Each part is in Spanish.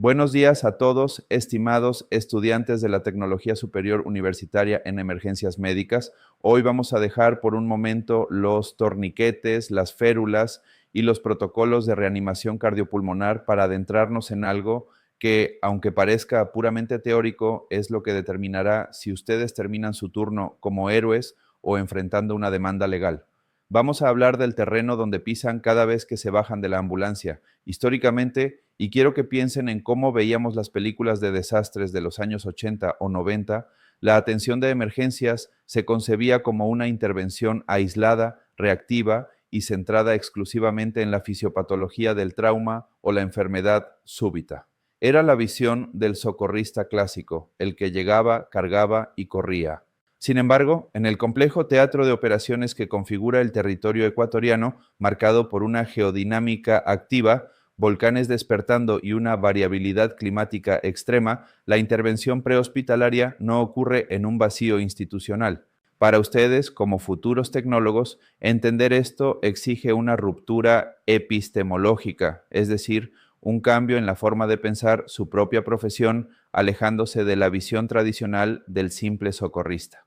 Buenos días a todos, estimados estudiantes de la Tecnología Superior Universitaria en Emergencias Médicas. Hoy vamos a dejar por un momento los torniquetes, las férulas y los protocolos de reanimación cardiopulmonar para adentrarnos en algo que, aunque parezca puramente teórico, es lo que determinará si ustedes terminan su turno como héroes o enfrentando una demanda legal. Vamos a hablar del terreno donde pisan cada vez que se bajan de la ambulancia, históricamente, y quiero que piensen en cómo veíamos las películas de desastres de los años 80 o 90. La atención de emergencias se concebía como una intervención aislada, reactiva y centrada exclusivamente en la fisiopatología del trauma o la enfermedad súbita. Era la visión del socorrista clásico, el que llegaba, cargaba y corría. Sin embargo, en el complejo teatro de operaciones que configura el territorio ecuatoriano, marcado por una geodinámica activa, volcanes despertando y una variabilidad climática extrema, la intervención prehospitalaria no ocurre en un vacío institucional. Para ustedes, como futuros tecnólogos, entender esto exige una ruptura epistemológica, es decir, un cambio en la forma de pensar su propia profesión, alejándose de la visión tradicional del simple socorrista.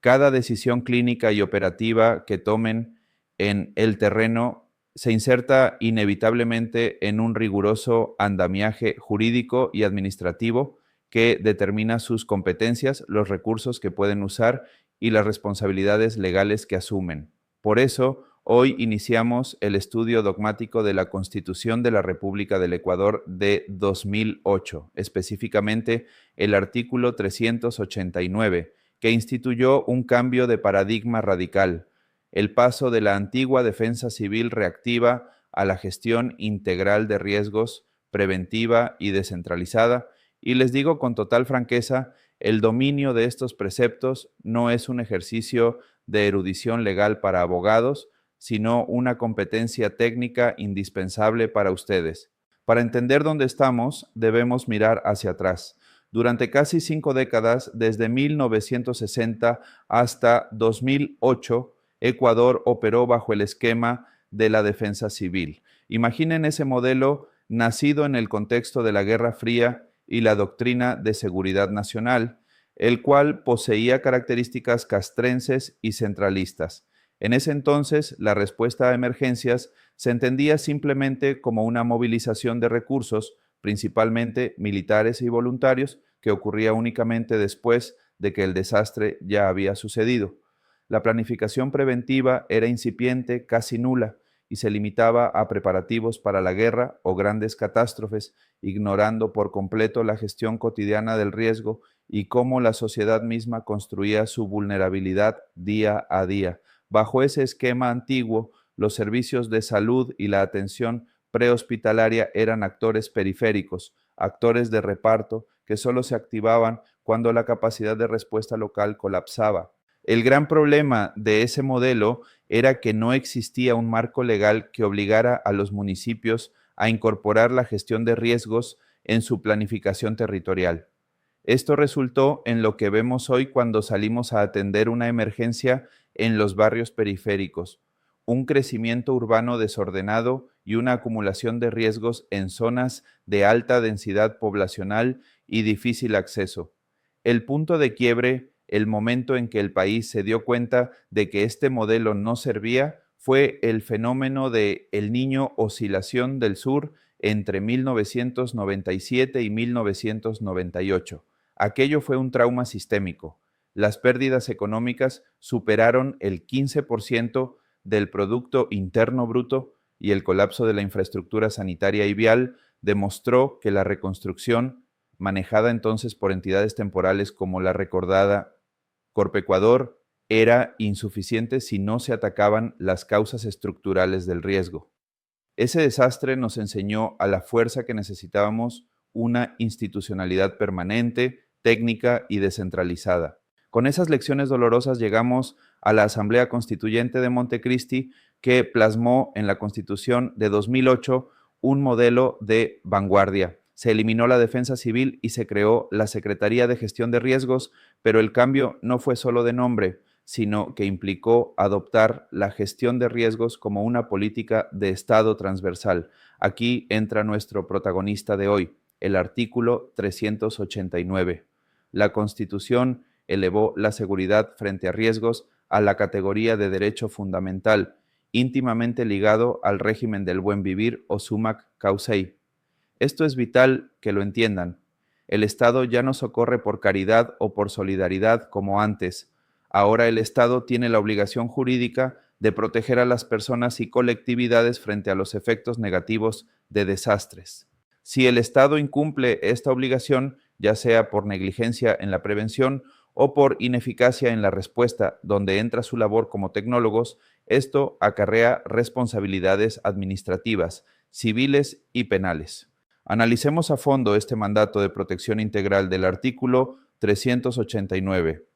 Cada decisión clínica y operativa que tomen en el terreno se inserta inevitablemente en un riguroso andamiaje jurídico y administrativo que determina sus competencias, los recursos que pueden usar y las responsabilidades legales que asumen. Por eso, hoy iniciamos el estudio dogmático de la Constitución de la República del Ecuador de 2008, específicamente el artículo 389, que instituyó un cambio de paradigma radical, el paso de la antigua defensa civil reactiva a la gestión integral de riesgos, preventiva y descentralizada, y les digo con total franqueza, el dominio de estos preceptos no es un ejercicio de erudición legal para abogados, sino una competencia técnica indispensable para ustedes. Para entender dónde estamos, debemos mirar hacia atrás. Durante casi 5 décadas, desde 1960 hasta 2008, Ecuador operó bajo el esquema de la defensa civil. Imaginen ese modelo nacido en el contexto de la Guerra Fría y la doctrina de seguridad nacional, el cual poseía características castrenses y centralistas. En ese entonces, la respuesta a emergencias se entendía simplemente como una movilización de recursos, principalmente militares y voluntarios, que ocurría únicamente después de que el desastre ya había sucedido. La planificación preventiva era incipiente, casi nula, y se limitaba a preparativos para la guerra o grandes catástrofes, ignorando por completo la gestión cotidiana del riesgo y cómo la sociedad misma construía su vulnerabilidad día a día. Bajo ese esquema antiguo, los servicios de salud y la atención prehospitalaria eran actores periféricos, actores de reparto que solo se activaban cuando la capacidad de respuesta local colapsaba. El gran problema de ese modelo era que no existía un marco legal que obligara a los municipios a incorporar la gestión de riesgos en su planificación territorial. Esto resultó en lo que vemos hoy cuando salimos a atender una emergencia en los barrios periféricos, un crecimiento urbano desordenado y una acumulación de riesgos en zonas de alta densidad poblacional y difícil acceso. El punto de quiebre, el momento en que el país se dio cuenta de que este modelo no servía, fue el fenómeno de El Niño Oscilación del Sur entre 1997 y 1998. Aquello fue un trauma sistémico. Las pérdidas económicas superaron el 15% del Producto Interno Bruto y el colapso de la infraestructura sanitaria y vial demostró que la reconstrucción, manejada entonces por entidades temporales como la recordada Corpecuador, era insuficiente si no se atacaban las causas estructurales del riesgo. Ese desastre nos enseñó a la fuerza que necesitábamos una institucionalidad permanente, técnica y descentralizada. Con esas lecciones dolorosas llegamos a la Asamblea Constituyente de Montecristi, que plasmó en la Constitución de 2008 un modelo de vanguardia. Se eliminó la defensa civil y se creó la Secretaría de Gestión de Riesgos, pero el cambio no fue solo de nombre, sino que implicó adoptar la gestión de riesgos como una política de Estado transversal. Aquí entra nuestro protagonista de hoy. el artículo 389. La Constitución elevó la seguridad frente a riesgos a la categoría de derecho fundamental, íntimamente ligado al régimen del buen vivir o summa causei. Esto es vital que lo entiendan. El Estado ya no socorre por caridad o por solidaridad como antes. Ahora el Estado tiene la obligación jurídica de proteger a las personas y colectividades frente a los efectos negativos de desastres. Si el Estado incumple esta obligación, ya sea por negligencia en la prevención o por ineficacia en la respuesta, donde entra su labor como tecnólogos, esto acarrea responsabilidades administrativas, civiles y penales. Analicemos a fondo este mandato de protección integral del artículo 389.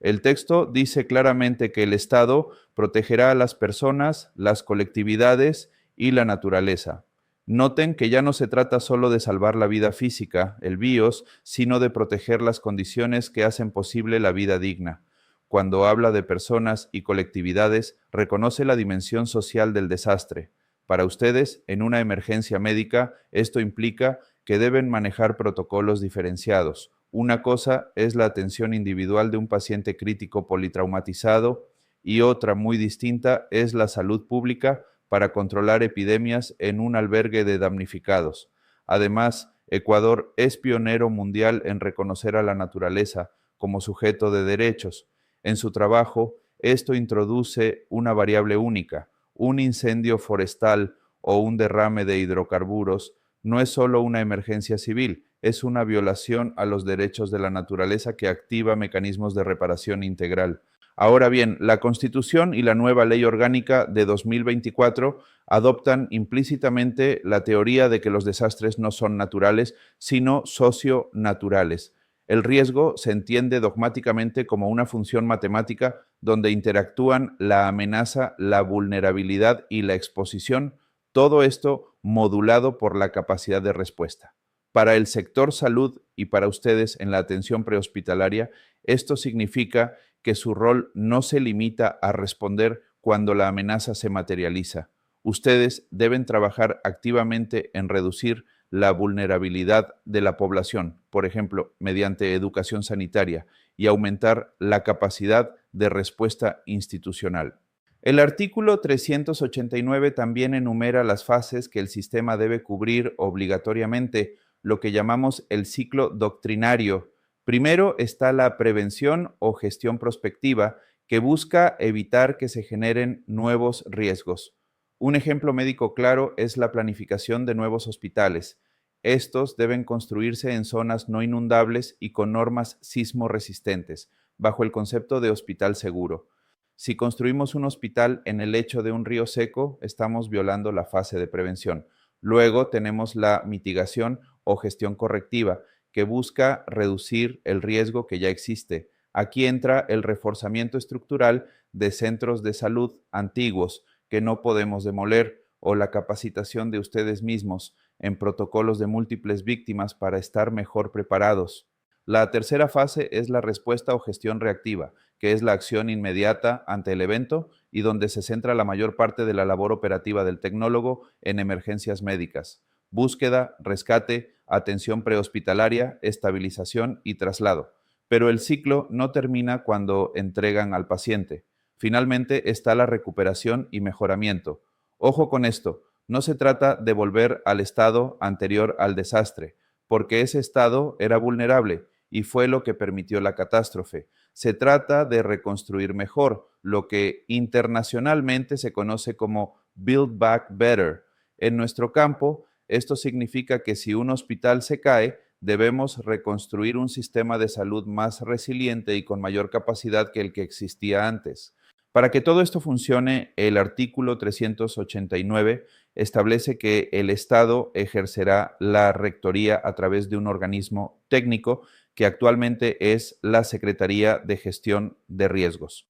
El texto dice claramente que el Estado protegerá a las personas, las colectividades y la naturaleza. Noten que ya no se trata solo de salvar la vida física, el BIOS, sino de proteger las condiciones que hacen posible la vida digna. Cuando habla de personas y colectividades, reconoce la dimensión social del desastre. Para ustedes, en una emergencia médica, esto implica que deben manejar protocolos diferenciados. Una cosa es la atención individual de un paciente crítico politraumatizado y otra muy distinta es la salud pública para controlar epidemias en un albergue de damnificados. Además, Ecuador es pionero mundial en reconocer a la naturaleza como sujeto de derechos. En su trabajo, esto introduce una variable única. Un incendio forestal o un derrame de hidrocarburos no es solo una emergencia civil, es una violación a los derechos de la naturaleza que activa mecanismos de reparación integral. Ahora bien, la Constitución y la nueva Ley Orgánica de 2024 adoptan implícitamente la teoría de que los desastres no son naturales, sino socio-naturales. El riesgo se entiende dogmáticamente como una función matemática donde interactúan la amenaza, la vulnerabilidad y la exposición, todo esto modulado por la capacidad de respuesta. Para el sector salud y para ustedes en la atención prehospitalaria, esto significa que su rol no se limita a responder cuando la amenaza se materializa. Ustedes deben trabajar activamente en reducir la vulnerabilidad de la población, por ejemplo, mediante educación sanitaria, y aumentar la capacidad de respuesta institucional. El artículo 389 también enumera las fases que el sistema debe cubrir obligatoriamente, lo que llamamos el ciclo doctrinario. Primero está la prevención o gestión prospectiva, que busca evitar que se generen nuevos riesgos. Un ejemplo médico claro es la planificación de nuevos hospitales. Estos deben construirse en zonas no inundables y con normas sismo resistentes, bajo el concepto de hospital seguro. Si construimos un hospital en el lecho de un río seco, estamos violando la fase de prevención. Luego tenemos la mitigación o gestión correctiva, que busca reducir el riesgo que ya existe. Aquí entra el reforzamiento estructural de centros de salud antiguos que no podemos demoler o la capacitación de ustedes mismos en protocolos de múltiples víctimas para estar mejor preparados. La tercera fase es la respuesta o gestión reactiva, que es la acción inmediata ante el evento y donde se centra la mayor parte de la labor operativa del tecnólogo en emergencias médicas. Búsqueda, rescate, atención prehospitalaria, estabilización y traslado. Pero el ciclo no termina cuando entregan al paciente. Finalmente está la recuperación y mejoramiento. Ojo con esto, no se trata de volver al estado anterior al desastre, porque ese estado era vulnerable y fue lo que permitió la catástrofe. Se trata de reconstruir mejor, lo que internacionalmente se conoce como Build Back Better. En nuestro campo, esto significa que si un hospital se cae, debemos reconstruir un sistema de salud más resiliente y con mayor capacidad que el que existía antes. Para que todo esto funcione, el artículo 389 establece que el Estado ejercerá la rectoría a través de un organismo técnico que actualmente es la Secretaría de Gestión de Riesgos.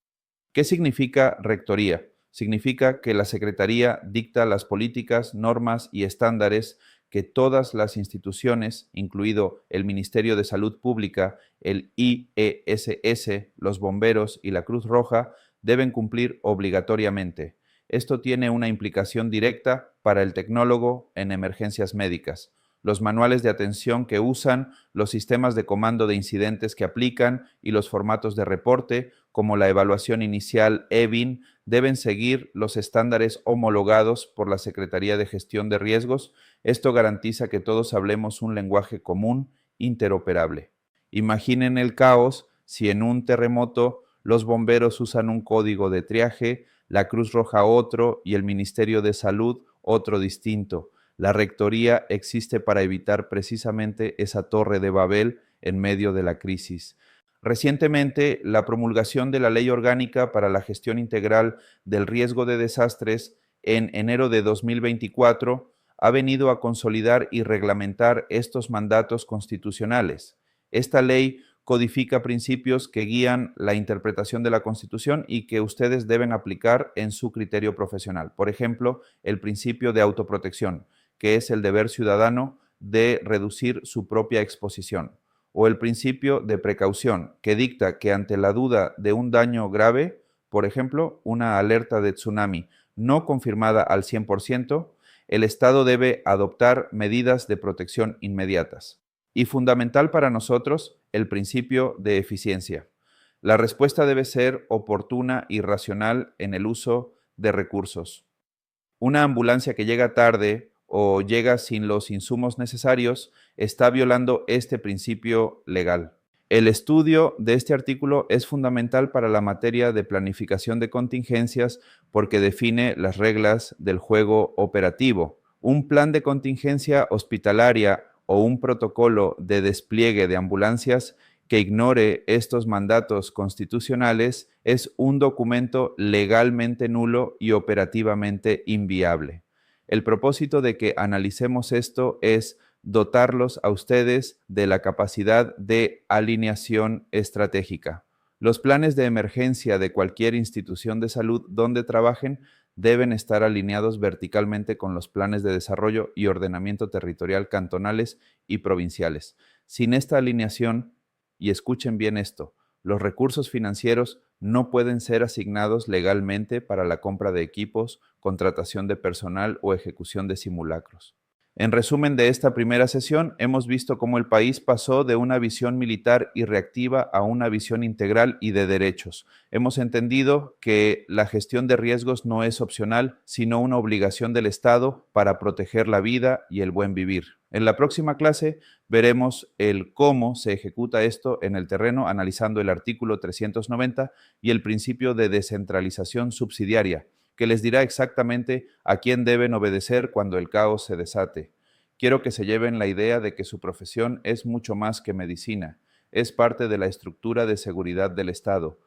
¿Qué significa rectoría? Significa que la Secretaría dicta las políticas, normas y estándares que todas las instituciones, incluido el Ministerio de Salud Pública, el IESS, los bomberos y la Cruz Roja, deben cumplir obligatoriamente. Esto tiene una implicación directa para el tecnólogo en emergencias médicas. los manuales de atención que usan, los sistemas de comando de incidentes que aplican y los formatos de reporte, como la evaluación inicial EBIN, deben seguir los estándares homologados por la Secretaría de Gestión de Riesgos. Esto garantiza que todos hablemos un lenguaje común, interoperable. Imaginen el caos si en un terremoto los bomberos usan un código de triaje, la Cruz Roja otro y el Ministerio de Salud otro distinto. La rectoría existe para evitar precisamente esa torre de Babel en medio de la crisis. Recientemente, la promulgación de la Ley Orgánica para la Gestión Integral del Riesgo de Desastres en enero de 2024 ha venido a consolidar y reglamentar estos mandatos constitucionales. Esta ley codifica principios que guían la interpretación de la Constitución y que ustedes deben aplicar en su criterio profesional. Por ejemplo, el principio de autoprotección, que es el deber ciudadano de reducir su propia exposición, o el principio de precaución, que dicta que ante la duda de un daño grave, por ejemplo, una alerta de tsunami no confirmada al 100%, el Estado debe adoptar medidas de protección inmediatas. Y fundamental para nosotros, el principio de eficiencia. La respuesta debe ser oportuna y racional en el uso de recursos. Una ambulancia que llega tarde o llega sin los insumos necesarios está violando este principio legal. El estudio de este artículo es fundamental para la materia de planificación de contingencias porque define las reglas del juego operativo. Un plan de contingencia hospitalaria o un protocolo de despliegue de ambulancias que ignore estos mandatos constitucionales es un documento legalmente nulo y operativamente inviable. El propósito de que analicemos esto es dotarlos a ustedes de la capacidad de alineación estratégica. Los planes de emergencia de cualquier institución de salud donde trabajen deben estar alineados verticalmente con los planes de desarrollo y ordenamiento territorial cantonales y provinciales. Sin esta alineación, y escuchen bien esto, los recursos financieros no pueden ser asignados legalmente para la compra de equipos, contratación de personal o ejecución de simulacros. En resumen de esta primera sesión, hemos visto cómo el país pasó de una visión militar y reactiva a una visión integral y de derechos. Hemos entendido que la gestión de riesgos no es opcional, sino una obligación del Estado para proteger la vida y el buen vivir. En la próxima clase veremos el cómo se ejecuta esto en el terreno, analizando el artículo 390 y el principio de descentralización subsidiaria, que les dirá exactamente a quién deben obedecer cuando el caos se desate. Quiero que se lleven la idea de que su profesión es mucho más que medicina, es parte de la estructura de seguridad del Estado.